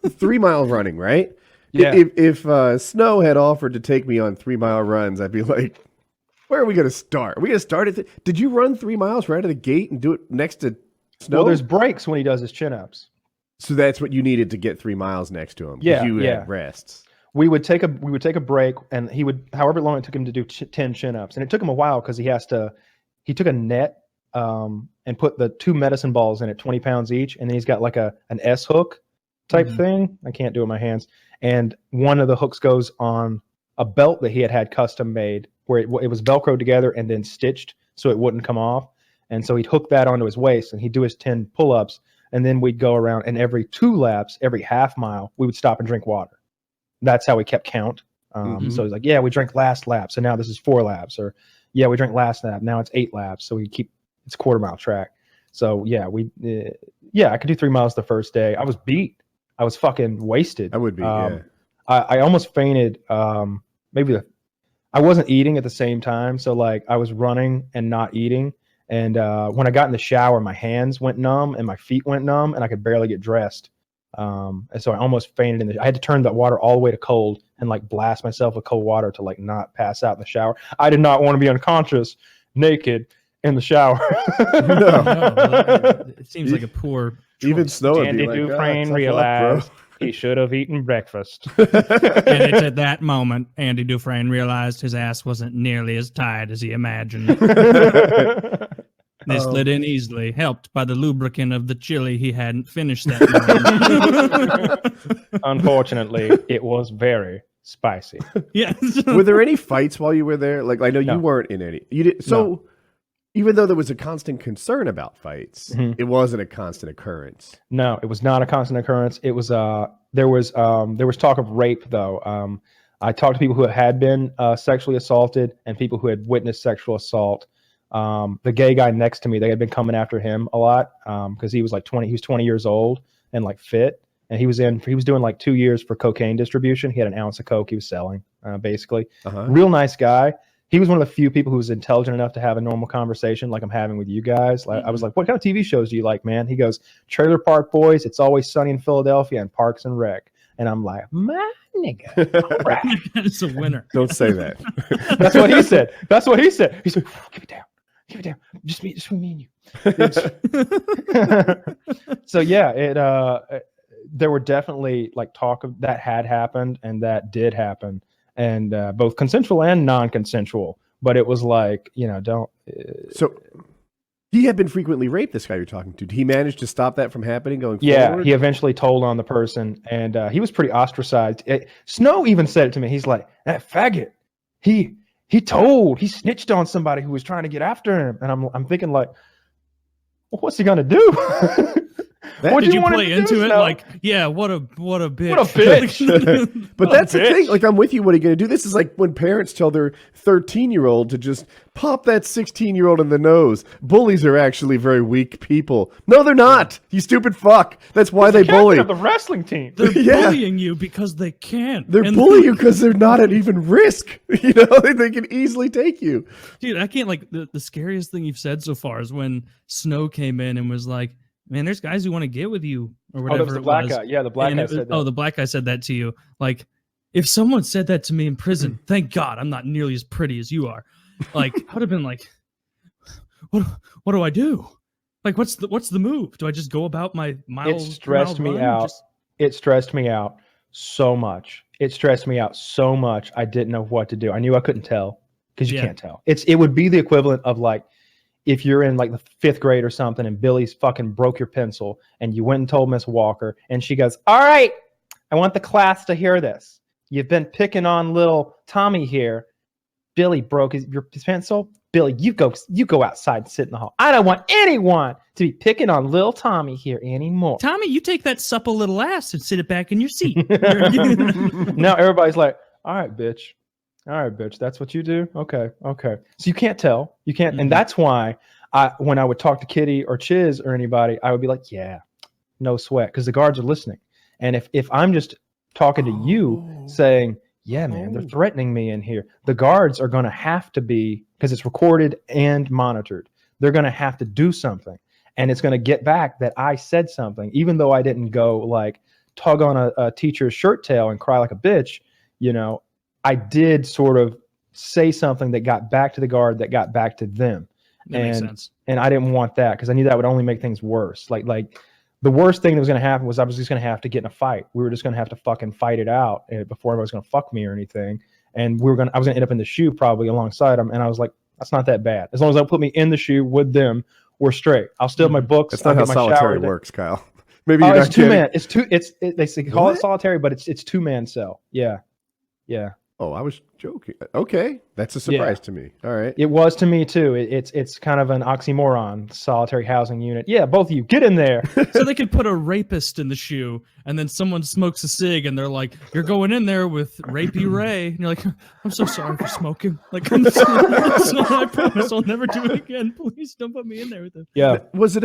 3 mile running, right? Yeah. If Snow had offered to take me on 3 mile runs, I'd be like, where are we going to start? Are we going to start at did you run 3 miles right out of the gate and do it next to Snow? Well, there's breaks when he does his chin-ups. So that's what you needed to get 3 miles next to him. Yeah, you yeah. had rests. We would take a break, and he would, however long it took him to do 10 chin-ups, and it took him a while because he took a net and put the 2 medicine balls in it, 20 pounds each, and then he's got like an S hook type thing. I can't do it with my hands, and one of the hooks goes on a belt that he had custom made, where it was Velcroed together and then stitched so it wouldn't come off, and so he'd hook that onto his waist, and he'd do his 10 pull-ups, and then we'd go around, and every 2 laps, every half mile, we would stop and drink water. That's how we kept count. So he's like, yeah, we drank last lap, so now this is 4 laps, or yeah, we drank last lap, now it's 8 laps, so it's a quarter-mile track. So yeah, I could do 3 miles the first day. I was beat. I was fucking wasted. I would be. Yeah. I almost fainted. I wasn't eating at the same time, so like I was running and not eating. And when I got in the shower, my hands went numb and my feet went numb, and I could barely get dressed. And so I almost fainted I had to turn that water all the way to cold and like blast myself with cold water to like not pass out in the shower. I did not want to be unconscious, naked in the shower. No, it seems like a poor Even choice. Snow would Andy be like, Dufresne tough luck, realized he should have eaten breakfast. And it's at that moment Andy Dufresne realized his ass wasn't nearly as tight as he imagined. They slid in easily, helped by the lubricant of the chili he hadn't finished that morning. Unfortunately, it was very spicy. Yes. Were there any fights while you were there? Like, I know you weren't in any. You did. So even though there was a constant concern about fights, it wasn't a constant occurrence. No, it was not a constant occurrence. It was there was talk of rape though. I talked to people who had been sexually assaulted and people who had witnessed sexual assault. The gay guy next to me, they had been coming after him a lot because he was like 20. He was 20 years old and like fit, and he was doing like 2 years for cocaine distribution. He had an ounce of coke he was selling, basically. Real nice guy. He was one of the few people who was intelligent enough to have a normal conversation like I'm having with you guys. Like, I was like, what kind of TV shows do you like, man? He goes, Trailer Park Boys, It's Always Sunny in Philadelphia, and Parks and Rec. And I'm like, my nigga. All right. That's a winner. Don't say that. That's what he said. That's what he said. He said, keep it down. Keep it down. Just me and you. So yeah, there were definitely like talk of that had happened and that did happen, and both consensual and non-consensual. But it was like, don't. So he had been frequently raped, this guy you're talking to. Did he manage to stop that from happening going Yeah, forward? he eventually told on the person, and he was pretty ostracized. Snow even said it to me. He's like, that faggot, he snitched on somebody who was trying to get after him. And I'm thinking like, well, what's he gonna do? Did you play into it? Like, yeah, what a bitch. What a bitch. But that's the thing. Like, I'm with you. What are you going to do? This is like when parents tell their 13-year-old to just pop that 16-year-old in the nose. Bullies are actually very weak people. No, they're not. You stupid fuck. That's why they bully. The wrestling team. They're bullying you because they can't. They're bullying you because they're not at even risk. They can easily take you. Dude, I can't, like, the scariest thing you've said so far is when Snow came in and was like, man, there's guys who want to get with you or whatever. Oh, that was the black guy. Yeah, the black guy said that. Oh, the black guy said that to you. Like, if someone said that to me in prison, thank God I'm not nearly as pretty as you are. Like, I would have been like, what do I do? Like, what's the move? Do I just go about my miles? It stressed me out. It stressed me out so much. I didn't know what to do. I knew I couldn't tell because you can't tell. It would be the equivalent of like, if you're in like the 5th grade or something and Billy's fucking broke your pencil and you went and told Miss Walker and she goes, all right, I want the class to hear this. You've been picking on little Tommy here. Billy broke his pencil. Billy, you go outside and sit in the hall. I don't want anyone to be picking on little Tommy here anymore. Tommy, you take that supple little ass and sit it back in your seat. Now everybody's like, all right, bitch. All right, bitch, that's what you do? Okay. So you can't tell. You can't. And that's why when I would talk to Kitty or Chiz or anybody, I would be like, yeah, no sweat, because the guards are listening. And if I'm just talking to you saying, yeah, man, they're threatening me in here, the guards are going to have to be, because it's recorded and monitored, they're going to have to do something. And it's going to get back that I said something, even though I didn't go like tug on a teacher's shirt tail and cry like a bitch, you know, I did sort of say something that got back to the guard, that got back to them. That makes sense. And I didn't want that because I knew that would only make things worse. Like the worst thing that was going to happen was I was just going to have to get in a fight. We were just going to have to fucking fight it out before everybody was going to fuck me or anything. And I was going to end up in the shoe probably alongside them. And I was like, that's not that bad. As long as they put me in the shoe with them, we're straight. I'll steal my books. That's not how solitary works, Kyle. Maybe Oh, you're it's not two kidding. man. They call it solitary, but it's 2-man cell. Yeah. Oh, I was joking. Okay, that's a surprise to me. All right. It was to me too. It's kind of an oxymoron. Solitary housing unit. Yeah, both of you get in there. So they could put a rapist in the shoe, and then someone smokes a cig, and they're like, "You're going in there with Rapey Ray," and you're like, "I'm so sorry for smoking. Like, I promise I'll never do it again. Please don't put me in there with him." Yeah. Was it a